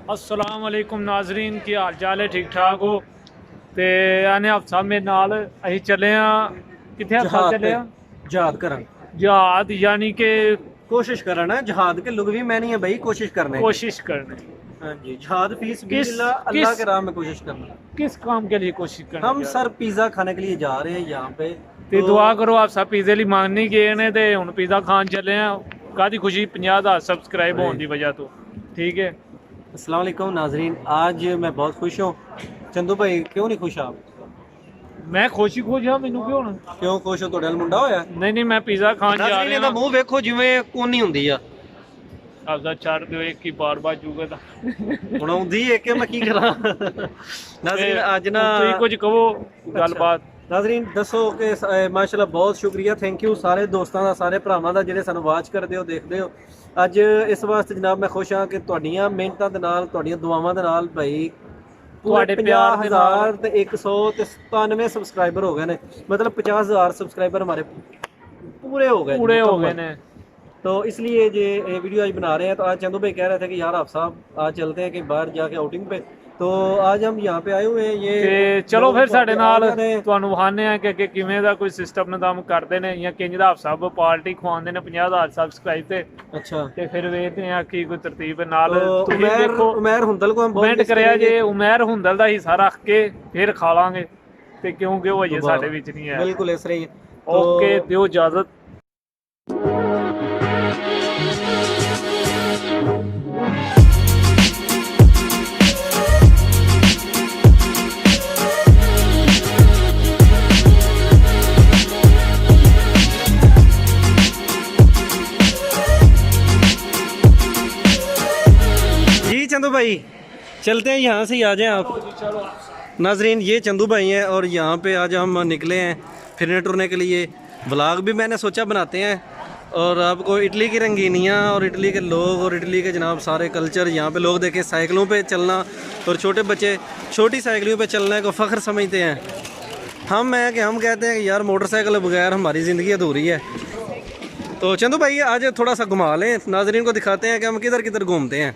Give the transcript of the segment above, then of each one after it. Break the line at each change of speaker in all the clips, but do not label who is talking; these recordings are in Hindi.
अस्सलाम वालेकुम नाजरीन की हाल चाल है ठीक ठाक हो ਤੇ ਆਨੇ ਹਫਤਾ ਮੇਰੇ ਨਾਲ ਅਸੀਂ ਚੱਲੇ ਆ ਕਿੱਥੇ ਹਫਤਾ ਚੱਲੇ ਆ
जहाद करन
ਜਹਾਦ यानी कि
कोशिश करना जहाद के लुग भी मैं नहीं है भाई कोशिश करने
कोशिश करने
हाँ जी जहाद फीस
किस-
अल्लाह के राह में कोशिश करना।
किस काम के लिए कोशिश करने
हम सर पिज़्ज़ा खाने के लिए जा रहे हैं यहाँ पे
ਤੇ ਦੁਆ ਕਰੋ ਆਪ ਸਭ ਪੀਜ਼ੇ ਲਈ ਮੰਗਣੀ ਗਏ ਨੇ ਤੇ ਹੁਣ ਪੀਜ਼ਾ ਖਾਣ ਚੱਲੇ ਆ ਕਾਦੀ ਖੁਸ਼ੀ 50,000 ਸਬਸਕ੍ਰਾਈਬ ਹੋਣ ਦੀ ਵਜ੍ਹਾ ਤੋਂ ठीक है।
अस्सलाम वालेकुम नाजरीन, आज मैं बहुत खुश हूँ। चंदू भाई क्यों नहीं खुश आप?
मैं खुश ही खुश हाँ मैनू क्यों ना
क्यों खुश हो? ਤੁਹਾਡੇ ਮੁੰਡਾ ਹੋਇਆ
नहीं मैं पिज़्ज़ा खान जा
ਨਾਜ਼ਰੀਨ
रहा
ਇਹਦਾ ਮੂੰਹ ਵੇਖੋ ਜਿਵੇਂ ਕੋਨੀ ਹੁੰਦੀ ਆ
आपदा छड़ दिओ एक ही बार बार जूगा दा
ਹੁਣ ਆਉਂਦੀ ਹੈ ਕਿ ਮੈਂ ਕੀ ਕਰਾਂ ਨਾਜ਼ਰੀਨ ਅੱਜ ਨਾ
ਤੁਸੀਂ ਕੁਝ ਕਹੋ ਗੱਲਬਾਤ
ਨਾਜ਼ਰੀਨ ਦੱਸੋ ਕਿ ਮਾਸ਼ਾਅੱਲਾ ਬਹੁਤ ਸ਼ੁਕਰੀਆ ਥੈਂਕ ਯੂ ਸਾਰੇ ਦੋਸਤਾਂ ਦਾ ਸਾਰੇ ਭਰਾਵਾਂ ਦਾ ਜਿਹੜੇ ਸਾਨੂੰ ਵਾਚ ਕਰਦੇ ਹੋ ਦੇਖਦੇ ਹੋ। ਅੱਜ ਇਸ ਵਾਸਤੇ ਜਨਾਬ ਮੈਂ ਖੁਸ਼ ਹਾਂ ਕਿ ਤੁਹਾਡੀਆਂ ਮਿਹਨਤਾਂ ਦੇ ਨਾਲ ਤੁਹਾਡੀਆਂ ਦੁਆਵਾਂ ਦੇ ਨਾਲ ਭਾਈ
ਤੁਹਾਡੇ ਪਿਆਰ ਦੇ ਨਾਲ
50,000 ਤੇ 197 ਸਬਸਕ੍ਰਾਈਬਰ ਹੋ ਗਏ ਨੇ, ਮਤਲਬ 50,000 ਸਬਸक्राइबर हमारे पूरे हो गए
पूरे हो गए ने।
तो इसलिए ये वीडियो आज बना रहे हैं। तो आज चंदू भाई कह रहे थे कि यार आप साहब आज चलते हैं कहीं बाहर जाके आउटिंग पे, तो आज हम यहाँ पे आए हुए हैं। ये
ਤੇ ਚਲੋ ਫਿਰ ਸਾਡੇ ਨਾਲ ਤੁਹਾਨੂੰ ਵਿਖਾਉਂਦੇ ਆ ਕਿ ਅੱਗੇ ਕਿਵੇਂ ਦਾ ਕੋਈ ਸਿਸਟਮ ਨਿਜ਼ਾਮ ਕਰਦੇ ਨੇ ਜਾਂ ਕਿੰਜ ਦਾ ਸਭ ਪਾਰਟੀ ਖਵਾਉਂਦੇ ਨੇ 50,000 ਸਬਸਕ੍ਰਾਈਬ ਤੇ
अच्छा
ਤੇ ਫਿਰ ਵੇਖਦੇ ਆ ਕੀ ਕੋਈ ਤਰਤੀਬ ਹੈ ਨਾਲ
तो
ਤੁਸੀਂ
उमैर
ਦੇਖੋ
उमैर हुंदल को हम बहुत
ਕਮੈਂਟ
miss
ਕਰਿਆ
करेंगे।
ਜੇ ਉਮੈਰ ਹੁੰਦਲ ਦਾ ਹਿੱਸਾ ਰੱਖ ਕੇ ਫਿਰ ਖਾ ਲਾਂਗੇ ਤੇ ਕਿਉਂਕਿ ਉਹ ਅਜੇ
वाह,
ਸਾਡੇ ਵਿੱਚ ਨਹੀਂ ਹੈ।
बिल्कुल इस रही है।
ਓਕੇ ਦਿਓ ਇਜਾਜ਼ਤ।
जी चंदू भाई चलते हैं, यहाँ से ही आ जाएं आप। नाजरीन ये चंदू भाई हैं और यहाँ पे आज हम निकले हैं फिरने टुरने के लिए। व्लॉग भी मैंने सोचा बनाते हैं और आपको इटली की रंगीनियाँ और इटली के लोग और इटली के जनाब सारे कल्चर यहाँ पे लोग देखें। साइकिलों पे चलना और छोटे बच्चे छोटी साइकिलों पे चलने को फ़ख्र समझते हैं। हम हैं कि हम कहते हैं कि यार मोटरसाइकिल बगैर हमारी ज़िंदगी अधूरी है। तो चंदू भाई आज थोड़ा सा घुमा लें, नाजरीन को दिखाते हैं कि हम किधर किधर घूमते हैं।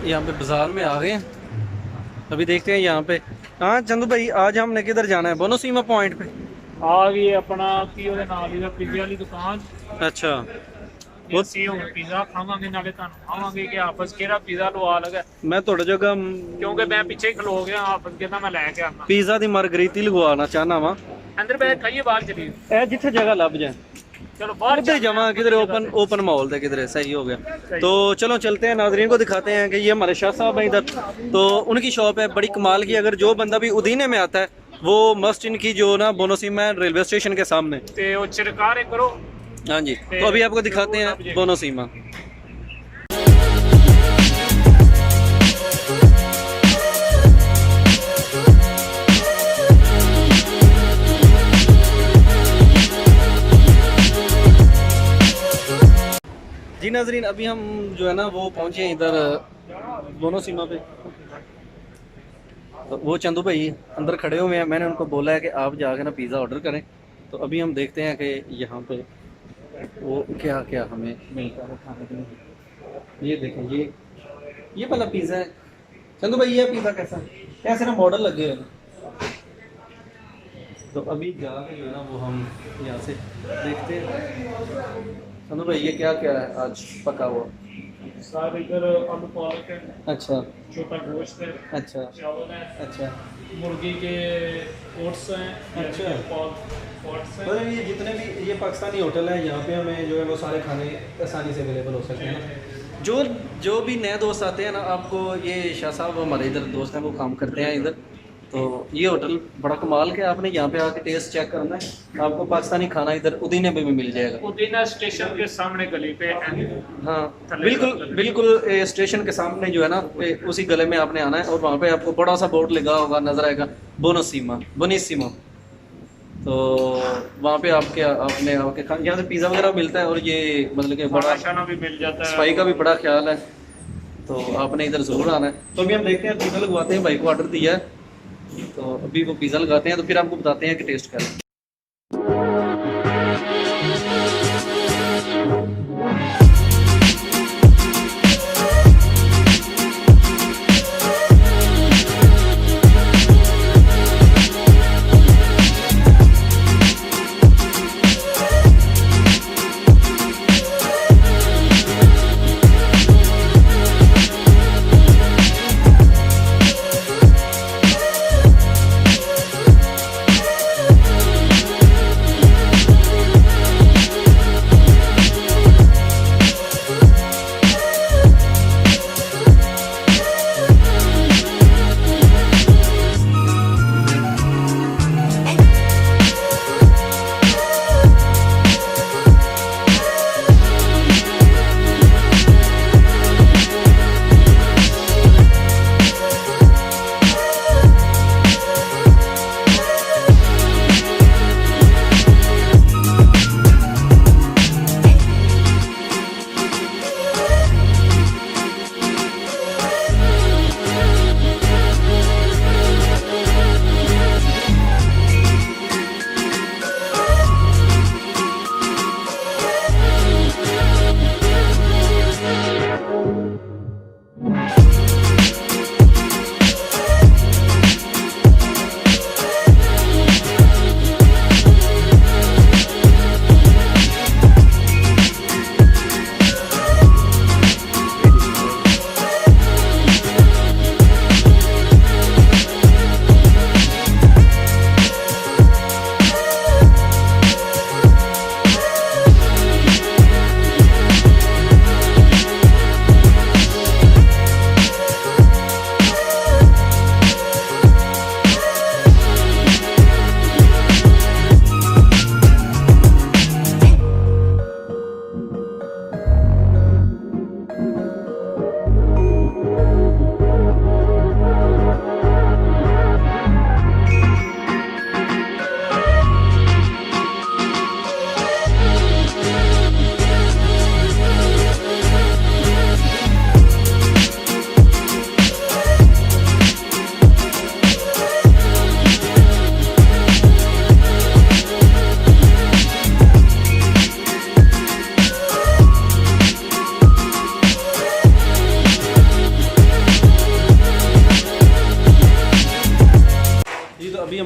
यहाँ पे बाज़ार में आ गए हैं, अभी देखते हैं यहाँ पे। हाँ चंदू भाई, आज हमने किधर जाना है? बोनोसीमा पॉइंट पे
आ गई अपना की ਉਹਦੇ ਨਾਲ ਹੀ ਪੀਜ਼ੇ ਵਾਲੀ ਦੁਕਾਨ।
अच्छा
ਅਸੀਂ ਹੁਣ ਪੀਜ਼ਾ ਖਾਵਾਂਗੇ ਨਾਲੇ ਤੁਹਾਨੂੰ ਖਾਵਾਂਗੇ ਕਿ ਆਪਸ ਕਿਹੜਾ ਪੀਜ਼ਾ ਲਵਾ ਲਗਾ,
मैं थोड़ा जगह
ਕਿਉਂਕਿ ਮੈਂ ਪਿੱਛੇ ਹੀ ਖਲੋ ਗਿਆ ਆਪਸ ਕਹਿੰਦਾ ਮੈਂ ਲੈ ਕੇ ਆਣਾ।
पिज़्ज़ा दी मार्गरीती लगवाना चाहना वा,
ਅੰਦਰ ਬੈਠ ਖਾਈਏ ਬਾਹਰ ਚਲੀਏ।
ए जिथे जगह लभ जाए
चलो बाहर
उधर जावा, किधर ओपन माहौल था, किधर सही हो गया। तो चलो चलते हैं, नाजरीन को दिखाते हैं कि ये हमारे शाह साहब हैं इधर। तो उनकी शॉप है बड़ी कमाल की, अगर जो बंदा भी उदीने में आता है वो मस्ट इनकी जो ना बोनोसीमा रेलवे स्टेशन के सामने।
ਤੇ ਉਹ ਚਿਰਕਾਰੇ ਕਰੋ।
हाँ जी, तो अभी आपको दिखाते हैं बोनोसीमा। जी नाजरीन, अभी हम जो है ना वो पहुंचे हैं इधर बोनोसीमा पे। तो वो चंदू भाई अंदर खड़े हुए हैं, मैंने उनको बोला है कि आप जाके ना पिज़्ज़ा ऑर्डर करें। तो अभी हम देखते हैं कि यहाँ पे वो क्या क्या हमें मिलता है खाने के लिए। ये देखें, ये वाला पिज़्ज़ा है चंदू भाई, ये पिज़्ज़ा कैसा है? कैसे ना मॉडल लगे हुए हैं। तो अभी जाके जो है ना वो हम यहाँ से देखते हैं। चंदू भाई ये क्या क्या है आज पका हुआ?
सारे इधर आलू पालक है,
अच्छा
छोटा गोश्त है,
अच्छा
चावल है,
अच्छा
मुर्गी के ओट्स हैं,
अच्छा।
पॉट्स हैं।
मतलब ये जितने भी ये पाकिस्तानी होटल है यहाँ पे हमें जो है वो सारे खाने आसानी से अवेलेबल हो सकते हैं। जो भी नए दोस्त आते हैं ना, आपको ये शाह साहब हमारे इधर दोस्त हैं, वो काम करते हैं इधर। तो ये होटल बड़ा कमाल के, आपने यहाँ पे आके टेस्ट चेक करना है, आपको पाकिस्तानी खाना इधर उदीने में भी मिल जाएगा।
उदीना स्टेशन के सामने गली पे है।
हाँ बिल्कुल बिल्कुल, स्टेशन के सामने जो है ना उसी गले में आपने आना है, और वहाँ पे आपको बड़ा सा बोर्ड लगा होगा, नजर आएगा बोनिसिमा। तो वहाँ पे आपने यहाँ से पिज़्ज़ा वगैरह मिलता है, और ये मतलब कि बड़ा
खाना भी मिल जाता है,
सफाई का भी बड़ा ख्याल है। तो आपने इधर ज़रूर आना है। तो अभी हम देखते हैं, पिज़्ज़ा लगवाते हैं, भाई को ऑर्डर दिया है, तो अभी वो पिज़्ज़ा लगाते हैं, तो फिर आपको बताते हैं कि टेस्ट करें।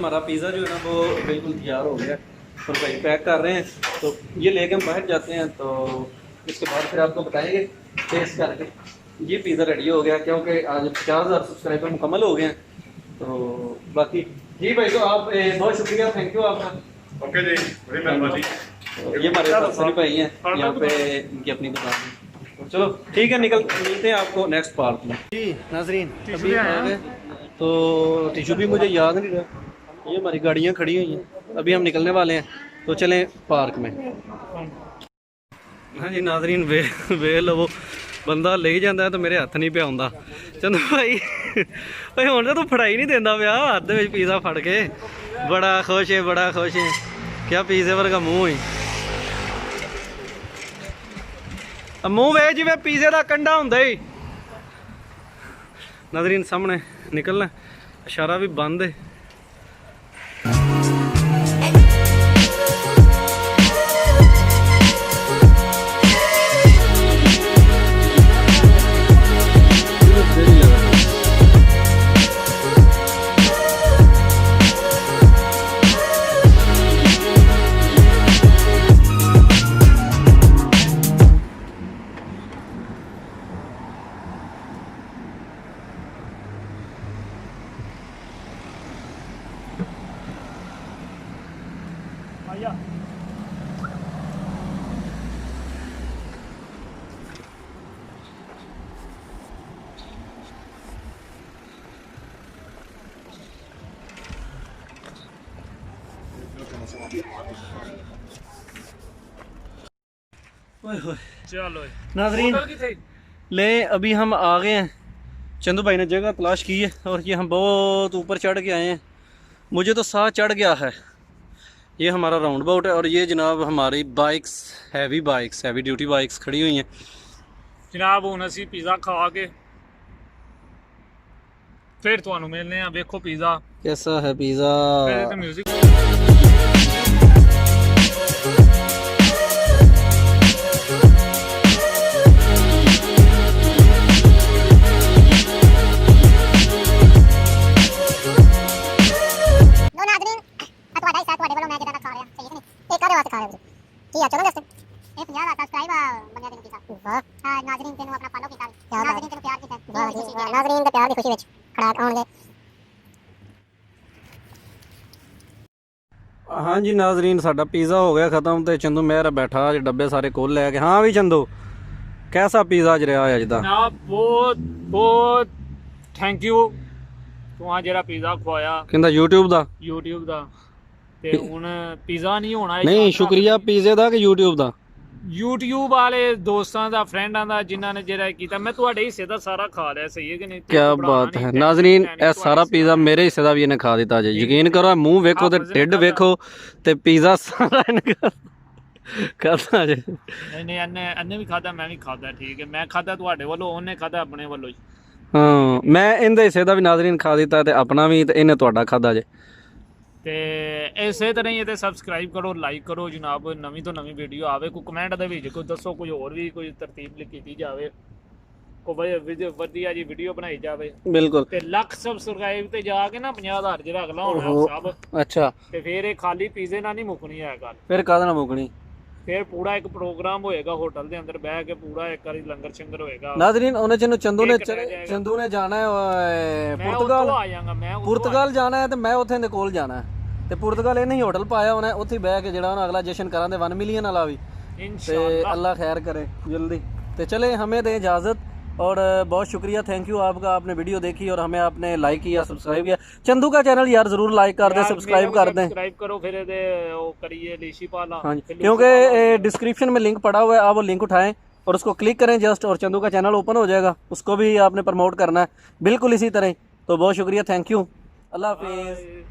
हमारा पिज़्ज़ा जो है ना वो बिल्कुल तैयार हो गया और भाई पैक कर रहे हैं, तो ये लेके हम बाहर जाते हैं, तो इसके बाद फिर आपको बताएंगे टेस्ट करके। ये पिज़्ज़ा रेडी हो गया क्योंकि आज 50,000 सब्सक्राइबर मुकम्मल हो गए हैं। तो बाकी जी भाई, तो आप बहुत शुक्रिया, थैंक यू आपका।
ओके जी, बड़ी मेहरबानी।
ये हमारे सनी भाई हैं यहाँ पे, इनकी अपनी दुकान है। तो चलो ठीक है, मिलते हैं आपको नेक्स्ट पार्ट में। जी नाजरीन, अभी आ गए, तो टिशू भी मुझे याद नहीं रहा। ये हमारी गाड़ियाँ खड़ी हुई हैं, अभी हम निकलने वाले हैं, तो चलें पार्क में। हाँ जी नाजरीन, वे लो ਬੰਦਾ ਲਈ ਜਾਂਦਾ ਤਾਂ ਮੇਰੇ ਹੱਥ ਨਹੀਂ ਪਿਆ ਹੁੰਦਾ। ਚੰਦੂ ਭਾਈ ਓਏ ਹੁਣ ਤਾਂ ਤੂੰ ਫੜਾਈ ਨਹੀਂ ਦਿੰਦਾ ਪਿਆ, ਹੱਥ ਦੇ ਵਿੱਚ ਪੀਜ਼ਾ ਫੜ ਕੇ ਬੜਾ ਖੁਸ਼ ਹੈ, ਬੜਾ ਖੁਸ਼ ਹੈ। ਕਿਆ ਪੀਜ਼ੇ ਵਰਗਾ ਮੂੰਹ ਹੈ, ਮੂੰਹ ਵੇ ਜਿਵੇਂ ਪੀਜ਼ੇ ਦਾ ਕੰਡਾ ਹੁੰਦਾ ਹੀ। ਨਾਜ਼ਰੀਨ ਸਾਹਮਣੇ ਨਿਕਲਣਾ, ਇਸ਼ਾਰਾ ਵੀ ਬੰਦ ਹੈ।
चलो
नाजरीन ले, अभी हम आ गए हैं, चंदू भाई ने जगह तलाश की है और ये हम बहुत ऊपर चढ़ के आए हैं। मुझे तो साह चढ़ गया है। ये हमारा राउंड अबाउट है और ये जनाब हमारी बाइक्स, हैवी ड्यूटी बाइक्स खड़ी हुई हैं।
जनाब हुण असीं पिज़्ज़ा खा के फिर तुहानू मिलने हैं। देखो पिज़्ज़ा
कैसा है पिज़्ज़ा।
पहले तो म्यूजिक
हाँ जी नाजरीन, साडा पिज़्ज़ा हो गया ख़त्म, तो चंदू मेहरा बैठा अज डब्बे सारे खोल लैके। हाँ भी चंदू, कैसा पिज़्ज़ा अज रहा अज दा?
जनाब बहुत बहुत थैंक यू तुहां जेह्ड़ा पिज़्ज़ा खवाया।
कहंदा यूट्यूब दा
दा ते हुण पिज़्ज़ा नहीं होना,
नहीं शुक्रिया पिज़्ज़े दा कि यूट्यूब दा?
यूट्यूब वाले दोस्तां दा, फ्रेंडां दा, जिन्हां ने जेह्ड़ा कीता। मैं तुहाडे हिस्से दा सारा खा लिया, सही है कि नहीं?
क्या बात है नाजरीन, ਇਹ ਸਾਰਾ पिज़्ज़ा मेरे हिस्से ਦਾ ਵੀ ਇਹਨੇ ਖਾ ਦਿੱਤਾ ਜੀ। ਯਕੀਨ ਕਰੋ, ਮੂੰਹ ਵੇਖੋ ਤੇ ਢਿੱਡ ਵੇਖੋ ਤੇ पिज़्ज़ा ਸਾਰਾ ਇਹਨੇ ਖਾਦਾ ਜੀ।
नहीं अन्ने भी खादा, मैं भी खादा, ठीक है। मैं खादा तुहाडे ਵੱਲੋਂ, ਉਹਨੇ ਖਾਦਾ ਆਪਣੇ ਵੱਲੋਂ।
ਹਾਂ, ਮੈਂ ਇਹਦੇ ਹਿੱਸੇ ਦਾ ਵੀ ਨਾਜ਼ਰੀਨ ਖਾ ਦਿੱਤਾ ਤੇ ਆਪਣਾ ਵੀ, ਤੇ ਇਹਨੇ ਤੁਹਾਡਾ ਖਾਦਾ ਜੇ।
ਤੇ ਇਸੇ ਤਰ੍ਹਾਂ ਹੀ ਤੇ ਸਬਸਕ੍ਰਾਈਬ ਕਰੋ, ਲਾਈਕ ਕਰੋ ਜਨਾਬ। ਨਵੀਂ ਤੋਂ ਨਵੀਂ ਵੀਡੀਓ ਆਵੇ, ਕੋਈ ਕਮੈਂਟ ਦੇ ਵਿੱਚ ਕੋਈ ਦੱਸੋ, ਕੋਈ ਹੋਰ ਵੀ ਕੋਈ ਤਰਤੀਬ ਕੀਤੀ ਜਾਵੇ, ਕੋਈ ਵਧੀਆ ਜੀ ਵੀਡੀਓ ਬਣਾਈ ਜਾਵੇ।
ਬਿਲਕੁਲ।
ਤੇ ਲੱਖ ਸਬਸਕ੍ਰਾਈਬ ਤੇ ਜਾ ਕੇ ਨਾ 50,000 ਜਿਹੜਾ ਅਗਲਾ ਹੋਣਾ ਸਭ।
ਅੱਛਾ,
ਤੇ ਫਿਰ ਇਹ ਖਾਲੀ ਪੀਜ਼ੇ ਨਾਲ ਨਹੀਂ ਮੁੱਕਣੀ ਹੈ ਗੱਲ।
ਫਿਰ ਕਾਹਦੇ ਨਾਲ ਮੁੱਕਣੀ?
ਫਿਰ ਪੂਰਾ ਇੱਕ ਪ੍ਰੋਗਰਾਮ ਹੋਏਗਾ ਹੋਟਲ ਦੇ ਅੰਦਰ ਬਹਿ ਕੇ, ਪੂਰਾ ਇੱਕ ਵਾਰੀ ਲੰਗਰ ਸ਼ੰਗਰ ਹੋਏਗਾ।
ਨਾਜ਼ਰੀਨ ਉਹਨੇ ਚੰਦੂ ਨੇ ਜਾਣਾ ਹੈ ਪੁਰਤਗਾਲ।
ਆ ਜਾਵਾਂਗਾ ਮੈਂ,
ਪੁਰਤਗਾਲ ਜਾਣਾ ਹੈ ਤੇ ਮੈਂ ਉੱਥੇ ਦੇ ਕੋਲ ਜਾਣਾ ਹੈ, ਤੇ ਪੁਰਤਗਾਲ ਇਹਨੇ ਹੀ ਹੋਟਲ ਪਾਇਆ ਹੋਣਾ, ਉੱਥੇ ਬਹਿ ਕੇ ਜਿਹੜਾ ਉਹਨਾਂ ਅਗਲਾ ਜਸ਼ਨ ਕਰਾਂਦੇ 1 ਮਿਲੀਅਨ ਵਾਲਾ ਵੀ। इंशाअल्लाह अल्लाह खैर करे जल्दी। तो चले, हमें दें इजाज़त और बहुत शुक्रिया, थैंक यू आपका, आपने वीडियो देखी और हमें आपने लाइक किया, सब्सक्राइब किया। चंदू का चैनल यार ज़रूर लाइक कर दें, सब्सक्राइब कर दें,
सब्सक्राइब करो फिर करिए लीशी पाला।
हाँ जी, क्योंकि डिस्क्रिप्शन में लिंक पड़ा हुआ है, आप वो लिंक उठाएं और उसको क्लिक करें जस्ट, और चंदू का चैनल ओपन हो जाएगा, उसको भी आपने प्रमोट करना है बिल्कुल इसी तरह। तो बहुत शुक्रिया, थैंक यू, अल्लाह हाफिज़।